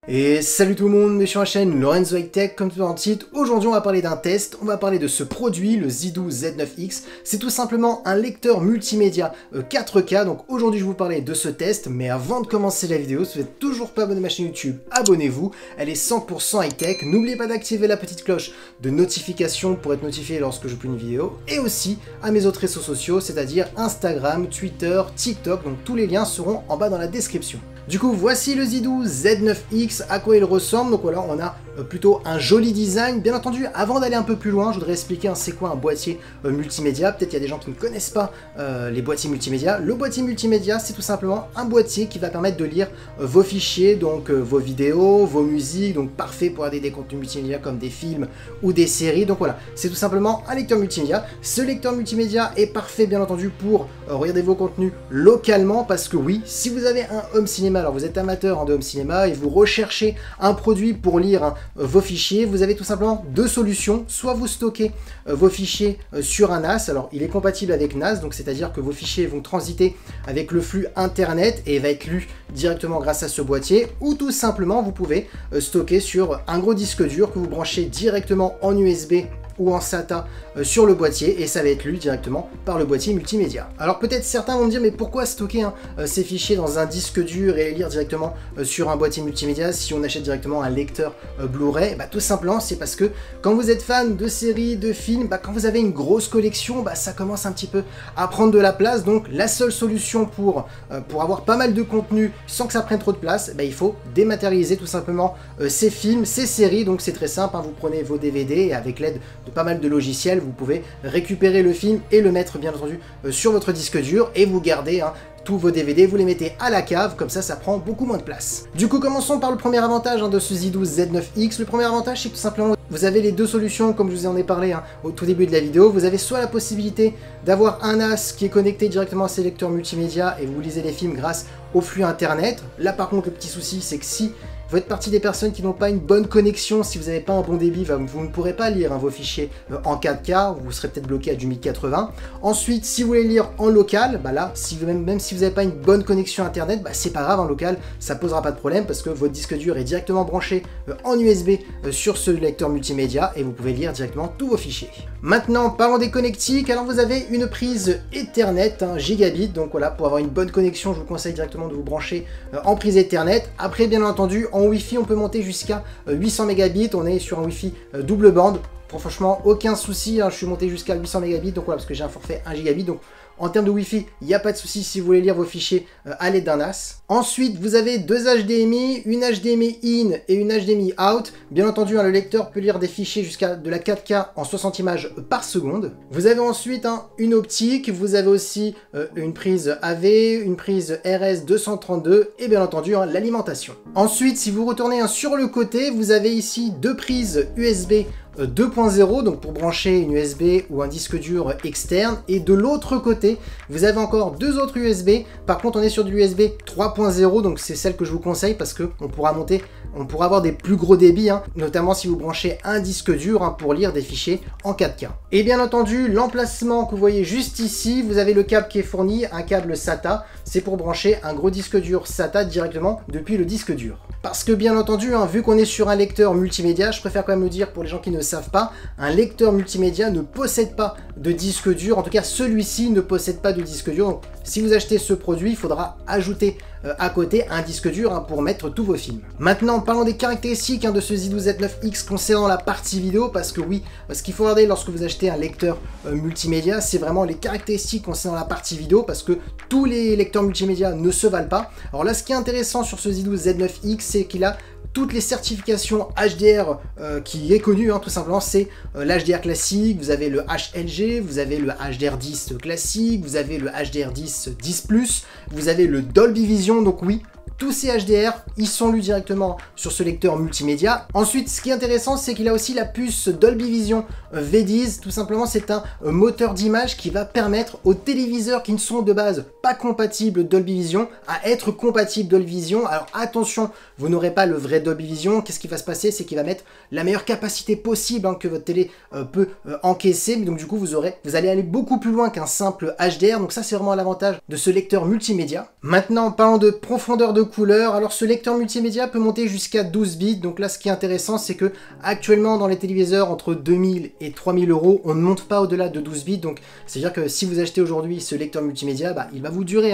Et salut tout le monde, je suis sur la chaîne Lorenzo High Tech, comme tu vois dans le titre. Aujourd'hui on va parler d'un test, on va parler de ce produit, le Zidoo Z9X. C'est tout simplement un lecteur multimédia 4K, donc aujourd'hui je vais vous parler de ce test. Mais avant de commencer la vidéo, si vous n'êtes toujours pas abonné à ma chaîne YouTube, abonnez-vous, elle est 100% high tech. N'oubliez pas d'activer la petite cloche de notification pour être notifié lorsque je publie une vidéo. Et aussi à mes autres réseaux sociaux, c'est-à-dire Instagram, Twitter, TikTok, donc tous les liens seront en bas dans la description. Du coup, voici le Zidoo Z9X, à quoi il ressemble. Donc voilà, on a plutôt un joli design. Bien entendu, avant d'aller un peu plus loin, je voudrais expliquer c'est quoi un boîtier multimédia. Peut-être qu'il y a des gens qui ne connaissent pas les boîtiers multimédia. Le boîtier multimédia, c'est tout simplement un boîtier qui va permettre de lire vos fichiers, donc vos vidéos, vos musiques, donc parfait pour regarder des contenus multimédia comme des films ou des séries. Donc voilà, c'est tout simplement un lecteur multimédia. Ce lecteur multimédia est parfait, bien entendu, pour regarder vos contenus localement, parce que oui, si vous avez un home cinéma, alors vous êtes amateur de home cinéma et vous recherchez un produit pour lire vos fichiers, vous avez tout simplement deux solutions. Soit vous stockez vos fichiers sur un NAS, alors il est compatible avec NAS, donc c'est-à-dire que vos fichiers vont transiter avec le flux internet et va être lu directement grâce à ce boîtier, ou tout simplement vous pouvez stocker sur un gros disque dur que vous branchez directement en USB ou en SATA sur le boîtier, et ça va être lu directement par le boîtier multimédia. Alors peut-être certains vont me dire, mais pourquoi stocker ces fichiers dans un disque dur et les lire directement sur un boîtier multimédia si on achète directement un lecteur Blu-ray? Bah, tout simplement, c'est parce que quand vous êtes fan de séries, de films, bah, quand vous avez une grosse collection, bah, ça commence un petit peu à prendre de la place. Donc la seule solution pour avoir pas mal de contenu sans que ça prenne trop de place, bah, il faut dématérialiser tout simplement ces films, ces séries. Donc c'est très simple, vous prenez vos DVD et avec l'aide de pas mal de logiciels, vous pouvez récupérer le film et le mettre bien entendu sur votre disque dur, et vous gardez tous vos DVD, vous les mettez à la cave, comme ça prend beaucoup moins de place. Du coup, commençons par le premier avantage de ce Zidoo Z9X. Le premier avantage, c'est que tout simplement, vous avez les deux solutions, comme je vous en ai parlé au tout début de la vidéo. Vous avez soit la possibilité d'avoir un NAS qui est connecté directement à ces lecteurs multimédia et vous lisez les films grâce au flux internet. Là par contre, le petit souci, c'est que si vous êtes partie des personnes qui n'ont pas une bonne connexion, si vous n'avez pas un bon débit, vous ne pourrez pas lire vos fichiers en 4K, vous serez peut-être bloqué à du 1080. Ensuite, si vous voulez lire en local, bah là, même si vous n'avez pas une bonne connexion internet, bah c'est pas grave, en local, ça posera pas de problème parce que votre disque dur est directement branché en USB sur ce lecteur multimédia et vous pouvez lire directement tous vos fichiers. Maintenant, parlons des connectiques. Alors vous avez une prise Ethernet, gigabit, donc voilà, pour avoir une bonne connexion, je vous conseille directement de vous brancher en prise Ethernet. Après, bien entendu, en Wi-Fi, on peut monter jusqu'à 800 mégabits, on est sur un Wi-Fi double bande. Franchement, aucun souci, je suis monté jusqu'à 800 mégabits, donc voilà, parce que j'ai un forfait 1 gigabit, donc en termes de Wi-Fi, il n'y a pas de souci si vous voulez lire vos fichiers à l'aide d'un NAS. Ensuite, vous avez deux HDMI, une HDMI in et une HDMI out. Bien entendu, le lecteur peut lire des fichiers jusqu'à de la 4K en 60 images par seconde. Vous avez ensuite une optique, vous avez aussi une prise AV, une prise RS232 et bien entendu l'alimentation. Ensuite, si vous retournez sur le côté, vous avez ici deux prises USB 2.0, donc pour brancher une USB ou un disque dur externe, et de l'autre côté vous avez encore deux autres USB. Par contre, on est sur du USB 3.0, donc c'est celle que je vous conseille parce que on pourra avoir des plus gros débits, notamment si vous branchez un disque dur pour lire des fichiers en 4K. Et bien entendu, l'emplacement que vous voyez juste ici, vous avez le câble qui est fourni, un câble SATA, c'est pour brancher un gros disque dur SATA directement depuis le disque dur. Parce que bien entendu, vu qu'on est sur un lecteur multimédia, je préfère quand même le dire pour les gens qui ne savent pas, un lecteur multimédia ne possède pas de disque dur, en tout cas celui-ci ne possède pas de disque dur. Donc si vous achetez ce produit, il faudra ajouter à côté un disque dur pour mettre tous vos films. Maintenant, parlons des caractéristiques de ce Zidoo Z9X concernant la partie vidéo, parce que oui, ce qu'il faut regarder lorsque vous achetez un lecteur multimédia, c'est vraiment les caractéristiques concernant la partie vidéo, parce que tous les lecteurs multimédia ne se valent pas. Alors là, ce qui est intéressant sur ce Zidoo Z9X, c'est qu'il a toutes les certifications HDR qui est connu, tout simplement, c'est l'HDR classique, vous avez le HLG, vous avez le HDR10 classique, vous avez le HDR10 10+, vous avez le Dolby Vision, donc oui, tous ces HDR, ils sont lus directement sur ce lecteur multimédia. Ensuite, ce qui est intéressant, c'est qu'il a aussi la puce Dolby Vision V10. Tout simplement, c'est un moteur d'image qui va permettre aux téléviseurs qui ne sont de base pas compatibles Dolby Vision à être compatibles Dolby Vision. Alors attention, vous n'aurez pas le vrai Dolby Vision. Qu'est-ce qui va se passer? C'est qu'il va mettre la meilleure capacité possible que votre télé peut encaisser. Mais donc du coup, vous allez aller beaucoup plus loin qu'un simple HDR. Donc ça, c'est vraiment l'avantage de ce lecteur multimédia. Maintenant, parlons de profondeur de couleurs. Alors ce lecteur multimédia peut monter jusqu'à 12 bits, donc là ce qui est intéressant c'est que actuellement dans les téléviseurs entre 2000 et 3000 euros, on ne monte pas au-delà de 12 bits, donc c'est-à-dire que si vous achetez aujourd'hui ce lecteur multimédia, bah, il va vous durer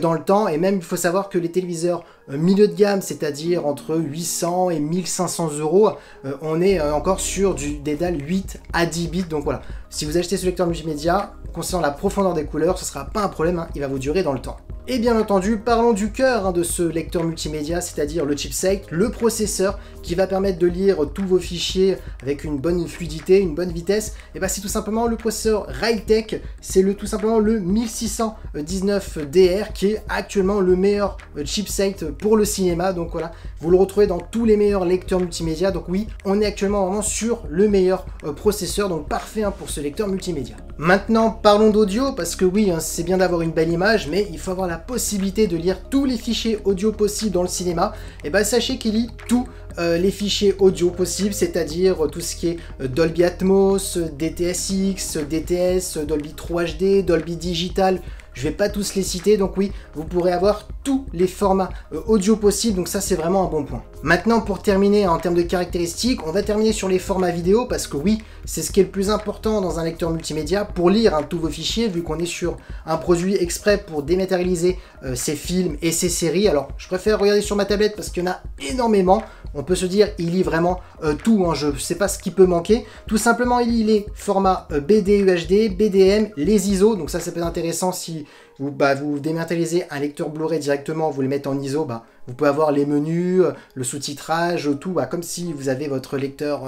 dans le temps, et même il faut savoir que les téléviseurs milieu de gamme, c'est-à-dire entre 800 et 1500 euros, on est encore sur des dalles 8 à 10 bits, donc voilà. Si vous achetez ce lecteur multimédia, concernant la profondeur des couleurs, ce sera pas un problème, il va vous durer dans le temps. Et bien entendu, parlons du cœur de ce lecteur multimédia, c'est-à-dire le chipset, le processeur qui va permettre de lire tous vos fichiers avec une bonne fluidité, une bonne vitesse. Et bah c'est tout simplement le processeur Realtek, c'est tout simplement le 1619DR qui est actuellement le meilleur chipset pour le cinéma. Donc voilà, vous le retrouvez dans tous les meilleurs lecteurs multimédia. Donc oui, on est actuellement vraiment sur le meilleur processeur, donc parfait pour ce lecteur multimédia. Maintenant, parlons d'audio, parce que oui, c'est bien d'avoir une belle image, mais il faut avoir la possibilité de lire tous les fichiers audio possibles dans le cinéma. Et bah sachez qu'il lit tous les fichiers audio possibles, c'est-à-dire tout ce qui est Dolby Atmos, DTS:X, DTS, Dolby 3HD, Dolby Digital. Je vais pas tous les citer, donc oui, vous pourrez avoir tous les formats audio possibles, donc ça c'est vraiment un bon point. Maintenant, pour terminer en termes de caractéristiques, on va terminer sur les formats vidéo, parce que oui, c'est ce qui est le plus important dans un lecteur multimédia, pour lire tous vos fichiers, vu qu'on est sur un produit exprès pour dématérialiser ces films et ces séries. Alors, je préfère regarder sur ma tablette, parce qu'il y en a énormément. On peut se dire, il lit vraiment tout, je ne sais pas ce qui peut manquer. Tout simplement, il lit les formats BD, UHD, BDM, les ISO, donc ça peut être intéressant si vous dématérialisez un lecteur Blu-ray directement, vous le mettez en ISO, vous pouvez avoir les menus, le sous-titrage, tout, comme si vous avez votre lecteur,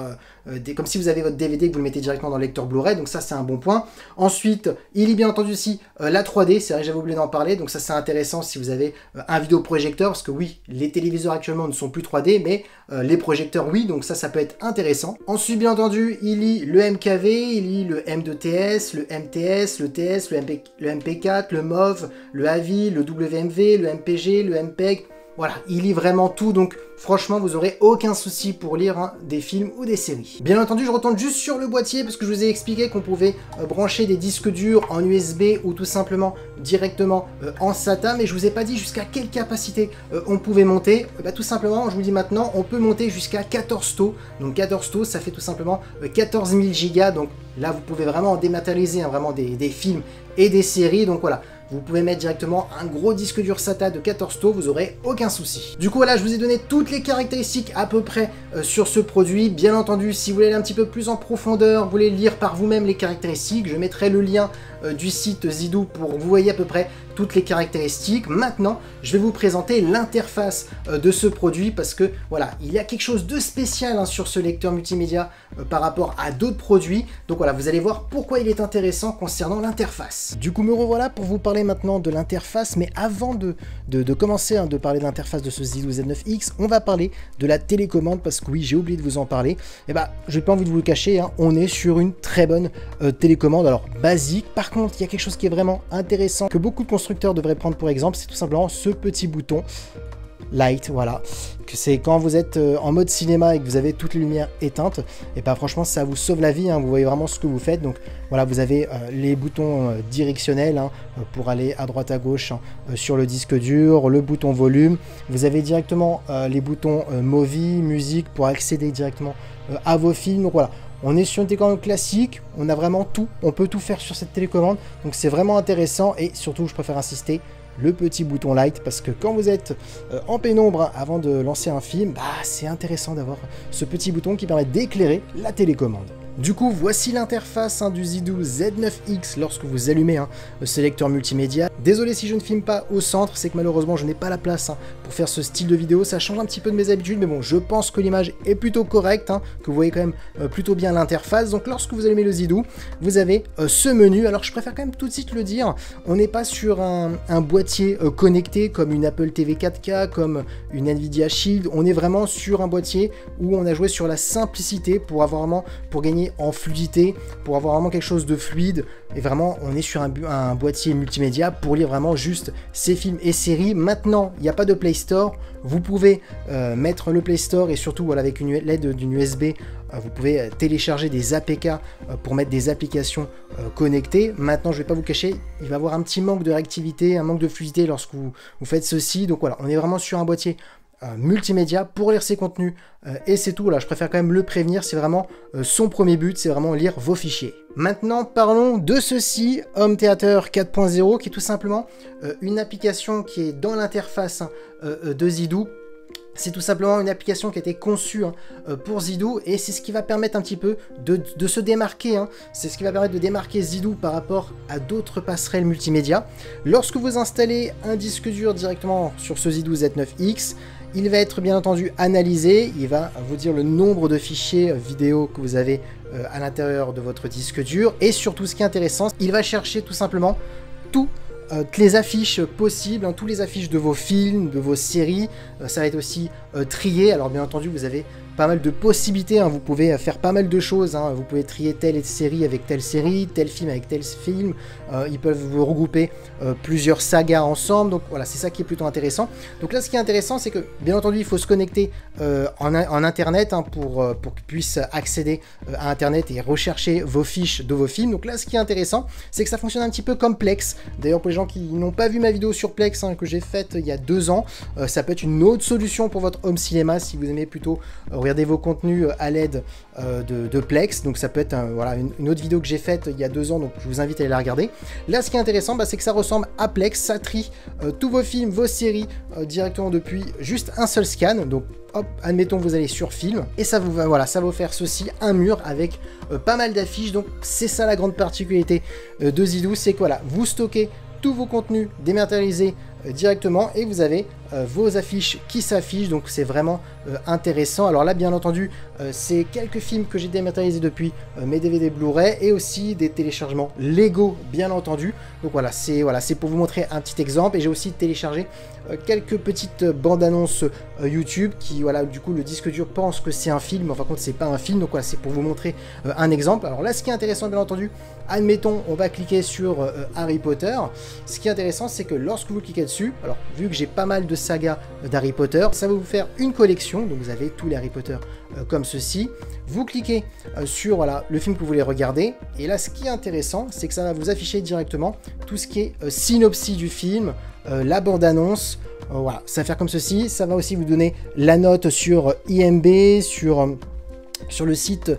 comme si vous avez votre DVD que vous le mettez directement dans le lecteur Blu-ray, donc ça c'est un bon point. Ensuite, il lit bien entendu aussi la 3D, c'est vrai que j'avais oublié d'en parler, donc ça c'est intéressant si vous avez un vidéoprojecteur, parce que oui, les téléviseurs actuellement ne sont plus 3D, mais les projecteurs oui, donc ça peut être intéressant. Ensuite, bien entendu, il lit le MKV, il lit le M2TS, le MTS, le TS, le MP4, le MOV, le AVI, le WMV, le MPG, le MPEG. Voilà, il lit vraiment tout, donc franchement, vous n'aurez aucun souci pour lire des films ou des séries. Bien entendu, je retourne juste sur le boîtier parce que je vous ai expliqué qu'on pouvait brancher des disques durs en USB ou tout simplement directement en SATA, mais je vous ai pas dit jusqu'à quelle capacité on pouvait monter. Tout simplement, je vous dis maintenant, on peut monter jusqu'à 14 TOS. Donc 14 TOS, ça fait tout simplement 14 000 Go. Donc là, vous pouvez vraiment dématérialiser vraiment des films et des séries. Donc voilà. Vous pouvez mettre directement un gros disque dur SATA de 14 TOS, vous aurez aucun souci. Du coup voilà, je vous ai donné toutes les caractéristiques à peu près sur ce produit. Bien entendu, si vous voulez aller un petit peu plus en profondeur, vous voulez lire par vous-même les caractéristiques, je mettrai le lien du site Zidou pour que vous voyez à peu près toutes les caractéristiques. Maintenant, je vais vous présenter l'interface de ce produit parce que voilà, il y a quelque chose de spécial sur ce lecteur multimédia par rapport à d'autres produits. Donc voilà, vous allez voir pourquoi il est intéressant concernant l'interface. Du coup, me revoilà pour vous parler maintenant de l'interface, mais avant de commencer de parler de l'interface de ce Zidou Z9X, on va parler de la télécommande parce que oui, j'ai oublié de vous en parler. Et j'ai pas envie de vous le cacher, on est sur une très bonne télécommande, alors basique. Par contre, il y a quelque chose qui est vraiment intéressant que beaucoup de constructeurs devraient prendre pour exemple, c'est tout simplement ce petit bouton Light, voilà, que c'est quand vous êtes en mode cinéma et que vous avez toutes les lumières éteintes, et franchement ça vous sauve la vie, vous voyez vraiment ce que vous faites. Donc voilà, vous avez les boutons directionnels pour aller à droite à gauche sur le disque dur, le bouton volume, vous avez directement les boutons Movie, musique pour accéder directement à vos films. Donc voilà, on est sur une télécommande classique, on a vraiment tout, on peut tout faire sur cette télécommande, donc c'est vraiment intéressant. Et surtout, je préfère insister, le petit bouton Light, parce que quand vous êtes en pénombre avant de lancer un film, c'est intéressant d'avoir ce petit bouton qui permet d'éclairer la télécommande. Du coup, voici l'interface du Zidou Z9X lorsque vous allumez ce lecteur multimédia. Désolé si je ne filme pas au centre, c'est que malheureusement je n'ai pas la place pour faire ce style de vidéo. Ça change un petit peu de mes habitudes, mais bon, je pense que l'image est plutôt correcte, que vous voyez quand même plutôt bien l'interface. Donc lorsque vous allumez le Zidou, vous avez ce menu. Alors je préfère quand même tout de suite le dire, on n'est pas sur un boîtier connecté comme une Apple TV 4K, comme une Nvidia Shield. On est vraiment sur un boîtier où on a joué sur la simplicité pour gagner gagner en fluidité, pour avoir vraiment quelque chose de fluide. Et vraiment, on est sur un boîtier multimédia pour lire vraiment juste ces films et séries. Maintenant, il n'y a pas de Play Store. Vous pouvez mettre le Play Store et surtout voilà, avec l'aide d'une USB, vous pouvez télécharger des APK pour mettre des applications connectées. Maintenant, je ne vais pas vous cacher, il va y avoir un petit manque de réactivité, un manque de fluidité lorsque vous faites ceci. Donc voilà, on est vraiment sur un boîtier multimédia pour lire ses contenus et c'est tout. Voilà, je préfère quand même le prévenir, c'est vraiment son premier but, c'est vraiment lire vos fichiers. Maintenant parlons de ceci, Home Theater 4.0, qui est tout simplement une application qui est dans l'interface de Zidoo. C'est tout simplement une application qui a été conçue pour Zidoo et c'est ce qui va permettre un petit peu de se démarquer. C'est ce qui va permettre de démarquer Zidoo par rapport à d'autres passerelles multimédia. Lorsque vous installez un disque dur directement sur ce Zidoo Z9X, il va être bien entendu analysé, il va vous dire le nombre de fichiers vidéo que vous avez à l'intérieur de votre disque dur et surtout ce qui est intéressant, il va chercher tout simplement toutes les affiches possibles, toutes les affiches de vos films, de vos séries, ça va être aussi trié. Alors bien entendu vous avez pas mal de possibilités, vous pouvez faire pas mal de choses, vous pouvez trier telle série avec telle série, tel film avec tel film, ils peuvent vous regrouper plusieurs sagas ensemble, donc voilà, c'est ça qui est plutôt intéressant. Donc là ce qui est intéressant c'est que bien entendu il faut se connecter en internet pour qu'ils puissent accéder à internet et rechercher vos fiches de vos films. Donc là ce qui est intéressant c'est que ça fonctionne un petit peu comme Plex. D'ailleurs pour les gens qui n'ont pas vu ma vidéo sur Plex que j'ai faite il y a 2 ans, ça peut être une autre solution pour votre home cinéma si vous aimez plutôt regarder vos contenus à l'aide de Plex. Donc ça peut être voilà, une autre vidéo que j'ai faite il y a 2 ans, donc je vous invite à aller la regarder. Là ce qui est intéressant c'est que ça ressemble à Plex, ça trie tous vos films, vos séries directement depuis juste un seul scan. Donc hop, admettons vous allez sur film et ça voilà, ça va vous faire ceci, un mur avec pas mal d'affiches. Donc c'est ça la grande particularité de Zidoo, c'est que voilà, vous stockez tous vos contenus dématérialisés directement et vous avez vos affiches qui s'affichent, donc c'est vraiment intéressant. Alors là bien entendu c'est quelques films que j'ai dématérialisés depuis mes DVD Blu-ray et aussi des téléchargements Lego bien entendu. Donc voilà c'est pour vous montrer un petit exemple et j'ai aussi téléchargé quelques petites bandes annonces YouTube qui voilà, du coup le disque dur pense que c'est un film, en fin de compte c'est pas un film. Donc voilà, c'est pour vous montrer un exemple. Alors là ce qui est intéressant bien entendu, admettons on va cliquer sur Harry Potter. Ce qui est intéressant c'est que lorsque vous cliquez dessus, alors vu que j'ai pas mal de sagas d'Harry Potter, ça va vous faire une collection, donc vous avez tous les Harry Potter comme ceci. Vous cliquez sur voilà, le film que vous voulez regarder et là ce qui est intéressant c'est que ça va vous afficher directement tout ce qui est synopsis du film, la bande-annonce, voilà, ça va faire comme ceci. Ça va aussi vous donner la note sur IMB, sur le site,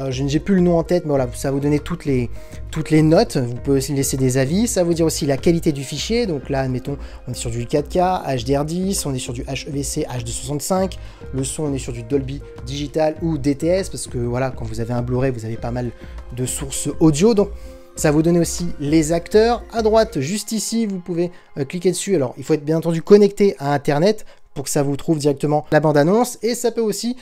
je n'ai plus le nom en tête, mais voilà, ça va vous donner toutes les notes. Vous pouvez aussi laisser des avis, ça va vous dire aussi la qualité du fichier. Donc là, admettons, on est sur du 4K, HDR10, on est sur du HEVC H265, le son, on est sur du Dolby Digital ou DTS, parce que voilà, quand vous avez un Blu-ray, vous avez pas mal de sources audio. Donc ça va vous donner aussi les acteurs. À droite, juste ici, vous pouvez cliquer dessus. Alors, il faut être bien entendu connecté à Internet pour que ça vous trouve directement la bande-annonce. Et ça peut aussi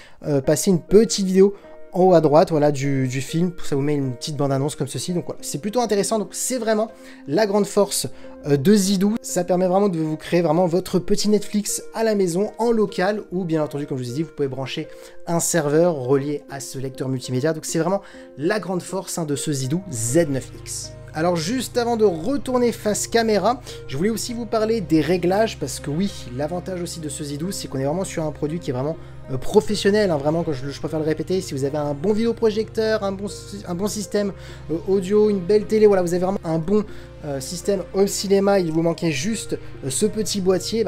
passer une petite vidéo en haut à droite, voilà, du film. Ça vous met une petite bande-annonce comme ceci. Donc voilà, c'est plutôt intéressant. Donc c'est vraiment la grande force de Zidoo. Ça permet vraiment de vous créer vraiment votre petit Netflix à la maison, en local, ou bien entendu, comme je vous ai dit, vous pouvez brancher un serveur relié à ce lecteur multimédia. Donc c'est vraiment la grande force de ce Zidoo Z9X. Alors juste avant de retourner face caméra, je voulais aussi vous parler des réglages parce que oui, l'avantage aussi de ce Zidoo, c'est qu'on est vraiment sur un produit qui est vraiment professionnel, vraiment, quand je préfère le répéter. Si vous avez un bon vidéoprojecteur, un bon système audio, une belle télé, voilà, vous avez vraiment un bon système home cinéma, il vous manquait juste ce petit boîtier,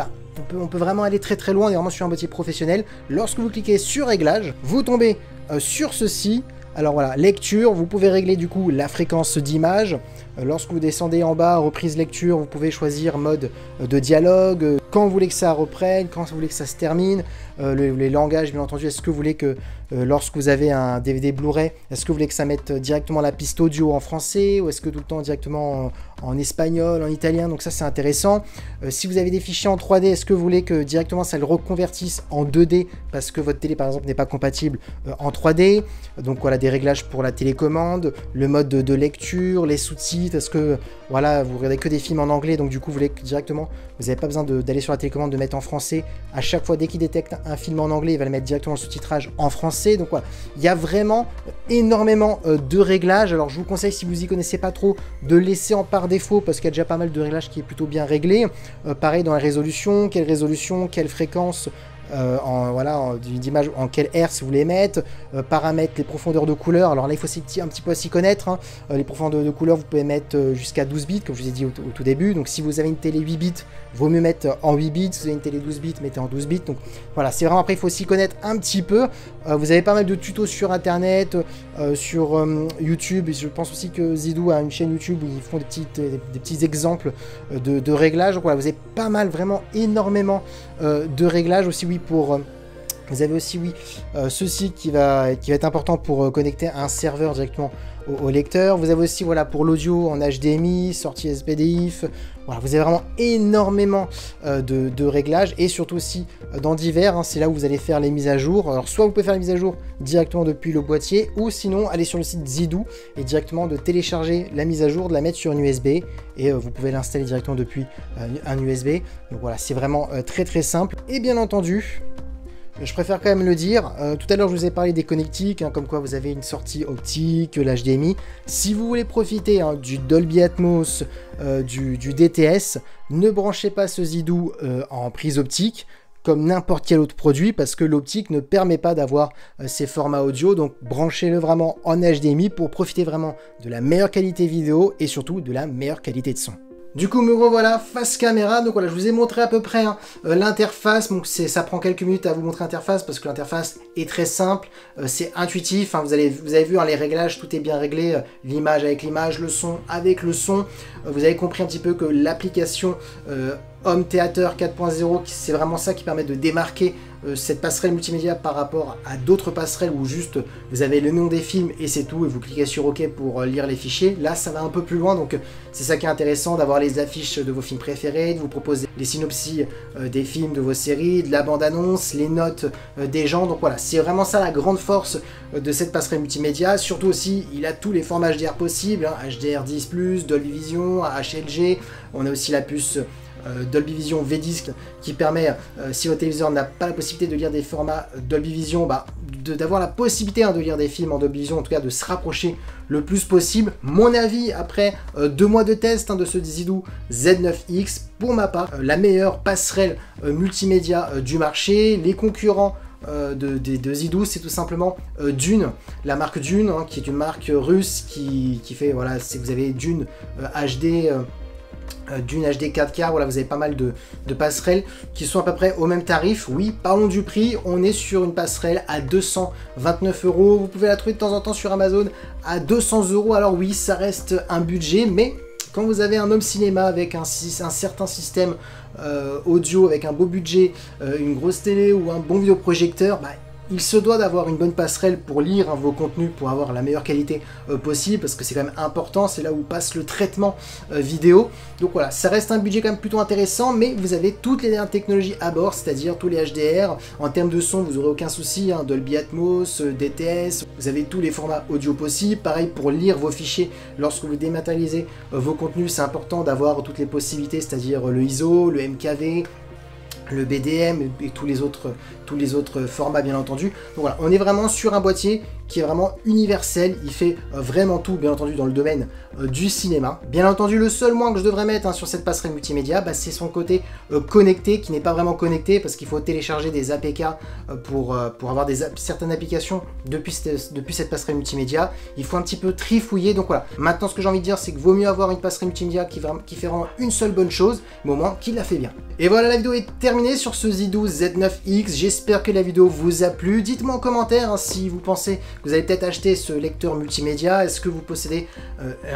on peut vraiment aller très très loin, on est vraiment sur un boîtier professionnel. Lorsque vous cliquez sur réglage, vous tombez sur ceci. Alors voilà, lecture, vous pouvez régler du coup la fréquence d'image. Lorsque vous descendez en bas, reprise lecture, vous pouvez choisir mode de dialogue, quand vous voulez que ça reprenne, quand vous voulez que ça se termine, les langages bien entendu, est-ce que vous voulez que lorsque vous avez un DVD Blu-ray, est-ce que vous voulez que ça mette directement la piste audio en français ou est-ce que tout le temps directement en espagnol, en italien, donc ça c'est intéressant. Si vous avez des fichiers en 3D, est-ce que vous voulez que directement ça le reconvertisse en 2D parce que votre télé par exemple n'est pas compatible en 3D. Donc voilà, des réglages pour la télécommande, le mode de lecture, les sous-titres, sous-titres? Est-ce que voilà, vous regardez que des films en anglais, donc du coup vous voulez directement, vous n'avez pas besoin d'aller sur la télécommande, de mettre en français. À chaque fois, dès qu'il détecte un film en anglais, il va le mettre directement le sous-titrage en français. Donc voilà, il y a vraiment énormément de réglages. Alors je vous conseille, si vous y connaissez pas trop, de laisser en par défaut, parce qu'il y a déjà pas mal de réglages qui est plutôt bien réglé. Pareil dans la résolution, quelle fréquence d'image, en quel hertz vous voulez mettre, paramètres les profondeurs de couleur. Alors là il faut un petit peu s'y connaître, hein. Les profondeurs de couleur vous pouvez mettre jusqu'à 12 bits comme je vous ai dit au tout début. Donc si vous avez une télé 8 bits, vaut mieux mettre en 8 bits. Si vous avez une télé 12 bits, mettez en 12 bits. Donc voilà, c'est vraiment, après il faut s'y connaître un petit peu. Vous avez pas mal de tutos sur internet, sur YouTube, et je pense aussi que Zidou a une chaîne YouTube où ils font des petits exemples de réglages. Donc voilà, vous avez pas mal, vraiment énormément de réglages aussi. Oui, vous avez aussi ceci qui va être important pour connecter un serveur directement au lecteur. Vous avez aussi voilà, pour l'audio en HDMI, sortie SPDIF. Voilà, vous avez vraiment énormément de réglages, et surtout aussi dans divers, hein, c'est là où vous allez faire les mises à jour. Alors soit vous pouvez faire les mises à jour directement depuis le boîtier, ou sinon aller sur le site Zidou et directement de télécharger la mise à jour, de la mettre sur une USB, et vous pouvez l'installer directement depuis un USB. Donc voilà, c'est vraiment très très simple. Et bien entendu, je préfère quand même le dire, tout à l'heure je vous ai parlé des connectiques, hein, comme quoi vous avez une sortie optique, l'HDMI. Si vous voulez profiter du Dolby Atmos, du DTS, ne branchez pas ce Zidou en prise optique, comme n'importe quel autre produit, parce que l'optique ne permet pas d'avoir ces formats audio. Donc branchez-le vraiment en HDMI pour profiter vraiment de la meilleure qualité vidéo et surtout de la meilleure qualité de son. Du coup, me revoilà face caméra. Donc voilà, je vous ai montré à peu près l'interface. Donc ça prend quelques minutes à vous montrer l'interface parce que l'interface est très simple, c'est intuitif. Hein, vous avez vu les réglages, tout est bien réglé. L'image avec l'image, le son avec le son. Vous avez compris un petit peu que l'application Home Theater 4.0, c'est vraiment ça qui permet de démarquer cette passerelle multimédia par rapport à d'autres passerelles où juste vous avez le nom des films et c'est tout, et vous cliquez sur OK pour lire les fichiers. Là ça va un peu plus loin, donc c'est ça qui est intéressant, d'avoir les affiches de vos films préférés, de vous proposer les synopsis des films de vos séries, de la bande-annonce, les notes des gens. Donc voilà, c'est vraiment ça la grande force de cette passerelle multimédia. Surtout aussi, il a tous les formats HDR possibles, hein, HDR10+, Dolby Vision, HLG, on a aussi la puce Dolby Vision V-Disc qui permet, si votre téléviseur n'a pas la possibilité de lire des formats Dolby Vision, d'avoir la possibilité de lire des films en Dolby Vision, en tout cas de se rapprocher le plus possible. Mon avis après 2 mois de test de ce Zidou Z9X, pour ma part, la meilleure passerelle multimédia du marché. Les concurrents de Zidou, c'est tout simplement Dune, la marque Dune, hein, qui est une marque russe qui fait, voilà, si vous avez Dune HD, Dune HD 4K, voilà, vous avez pas mal de passerelles qui sont à peu près au même tarif. Oui, parlons du prix, on est sur une passerelle à 229 €. Vous pouvez la trouver de temps en temps sur Amazon à 200 €. Alors oui, ça reste un budget, mais quand vous avez un home cinéma avec un certain système audio, avec un beau budget, une grosse télé ou un bon vidéoprojecteur, il se doit d'avoir une bonne passerelle pour lire vos contenus, pour avoir la meilleure qualité possible, parce que c'est quand même important, c'est là où passe le traitement vidéo. Donc voilà, ça reste un budget quand même plutôt intéressant, mais vous avez toutes les dernières technologies à bord, c'est-à-dire tous les HDR. En termes de son, vous n'aurez aucun souci, hein, Dolby Atmos, DTS, vous avez tous les formats audio possibles. Pareil pour lire vos fichiers, lorsque vous dématérialisez vos contenus, c'est important d'avoir toutes les possibilités, c'est-à-dire le ISO, le MKV, le BDM et tous les autres formats bien entendu. Donc voilà, on est vraiment sur un boîtier qui est vraiment universel, il fait vraiment tout bien entendu dans le domaine du cinéma. Bien entendu, le seul moins que je devrais mettre sur cette passerelle multimédia, c'est son côté connecté, qui n'est pas vraiment connecté parce qu'il faut télécharger des APK pour avoir certaines applications depuis cette passerelle multimédia. Il faut un petit peu trifouiller, donc voilà. Maintenant, ce que j'ai envie de dire, c'est que vaut mieux avoir une passerelle multimédia qui fait vraiment une seule bonne chose, mais au moins qu'il la fait bien. Et voilà, la vidéo est terminée sur ce Zidou Z9X. J'espère que la vidéo vous a plu. Dites-moi en commentaire si vous pensez que vous avez peut-être acheté ce lecteur multimédia. Est-ce que vous possédez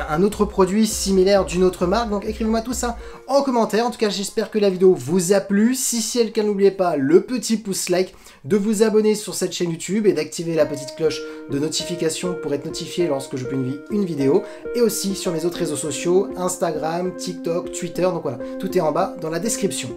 un autre produit similaire d'une autre marque? Donc écrivez-moi tout ça en commentaire. En tout cas, j'espère que la vidéo vous a plu. Si c'est le cas, n'oubliez pas le petit pouce like, de vous abonner sur cette chaîne YouTube et d'activer la petite cloche de notification pour être notifié lorsque je publie une vidéo. Et aussi sur mes autres réseaux sociaux, Instagram, TikTok, Twitter. Donc voilà, tout est en bas dans la description.